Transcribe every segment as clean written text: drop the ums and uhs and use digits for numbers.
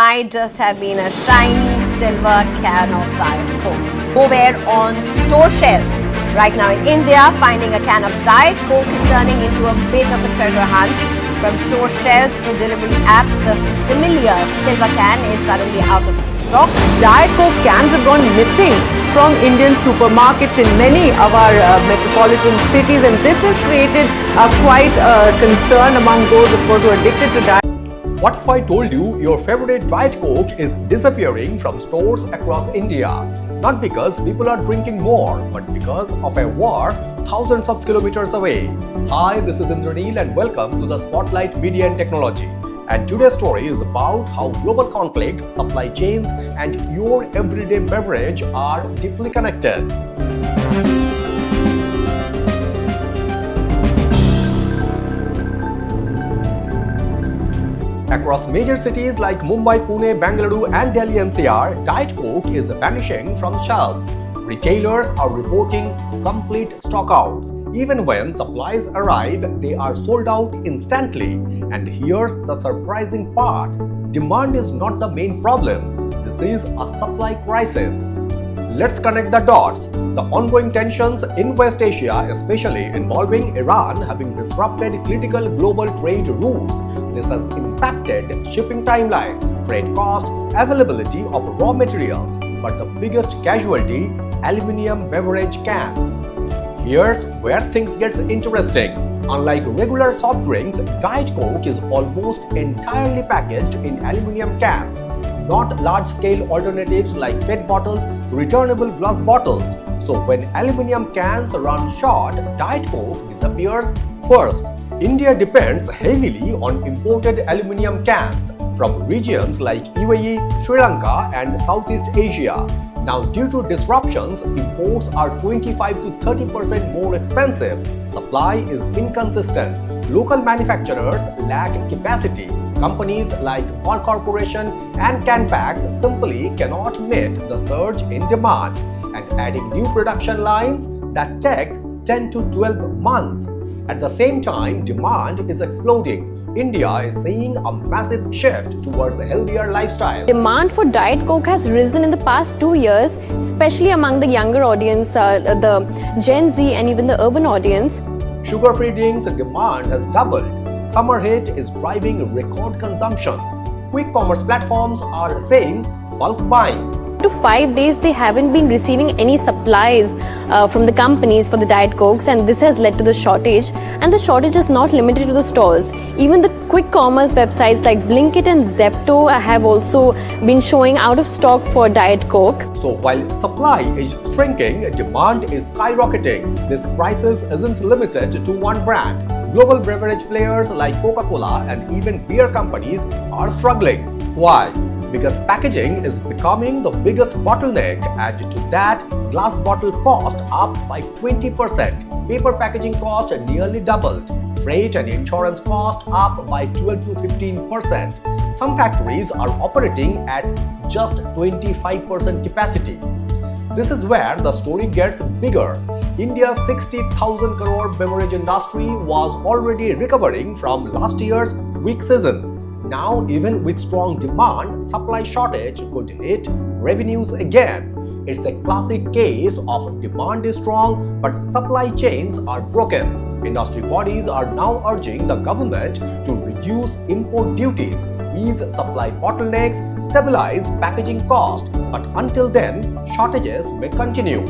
might just have been a shiny silver can of Diet Coke. Nowhere on store shelves. Right now in India, finding a can of Diet Coke is turning into a bit of a treasure hunt. From store shelves to delivery apps, the familiar silver can is suddenly out of stock. Diet Coke cans have gone missing from Indian supermarkets in many of our metropolitan cities, and this has created quite a concern among those, of course, who are addicted to diet. What if I told you your favorite Diet Coke is disappearing from stores across India? Not because people are drinking more, but because of a war thousands of kilometers away. Hi, this is Indranil and welcome to the Spotlight Media and Technology. And today's story is about how global conflict, supply chains, and your everyday beverage are deeply connected. Across major cities like Mumbai, Pune, Bengaluru, and Delhi-NCR, Diet Coke is vanishing from shelves. Retailers are reporting complete stockouts. Even when supplies arrive, they are sold out instantly. And here's the surprising part: demand is not the main problem. This is a supply crisis. Let's connect the dots. The ongoing tensions in West Asia, especially involving Iran, having disrupted critical global trade routes. This has impacted shipping timelines, freight costs, availability of raw materials. But the biggest casualty, aluminium beverage cans. Here's where things get interesting. Unlike regular soft drinks, Diet Coke is almost entirely packaged in aluminium cans, not large-scale alternatives like PET bottles, returnable glass bottles. So when aluminium cans run short, Diet Coke disappears first. India depends heavily on imported aluminium cans from regions like UAE, Sri Lanka, and Southeast Asia. Now, due to disruptions, imports are 25 to 30% more expensive. Supply is inconsistent. Local manufacturers lack capacity. Companies like All Corporation and Canpacks simply cannot meet the surge in demand. And adding new production lines, that takes 10 to 12 months. At the same time, demand is exploding. India is seeing a massive shift towards a healthier lifestyle. Demand for Diet Coke has risen in the past 2 years, especially among the younger audience, the Gen Z and even the urban audience. Sugar-free drinks demand has doubled. Summer heat is driving record consumption. Quick commerce platforms are saying bulk buying. To 5 days, they haven't been receiving any supplies from the companies for the Diet Cokes, and this has led to the shortage. And the shortage is not limited to the stores. Even the quick commerce websites like Blinkit and Zepto have also been showing out of stock for Diet Coke. So while supply is shrinking, demand is skyrocketing. This crisis isn't limited to one brand. Global beverage players like Coca-Cola and even beer companies are struggling. Why? Because packaging is becoming the biggest bottleneck. Add to that, glass bottle cost up by 20%. Paper packaging cost nearly doubled. Freight and insurance cost up by 12 to 15%. Some factories are operating at just 25% capacity. This is where the story gets bigger. India's 60,000 crore beverage industry was already recovering from last year's weak season. Now, even with strong demand, supply shortage could hit revenues again. It's a classic case of demand is strong, but supply chains are broken. Industry bodies are now urging the government to reduce import duties, ease supply bottlenecks, stabilize packaging cost. But until then, shortages may continue.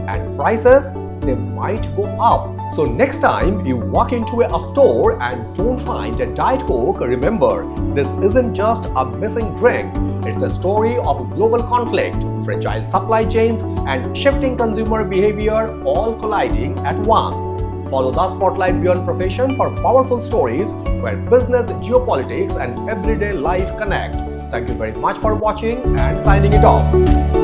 And prices, they might go up. So next time you walk into a store and don't find a Diet Coke, remember, this isn't just a missing drink. It's a story of global conflict, fragile supply chains, and shifting consumer behavior all colliding at once. Follow the Spotlight Beyond Profession for powerful stories where business, geopolitics, and everyday life connect. Thank you very much for watching and signing it off.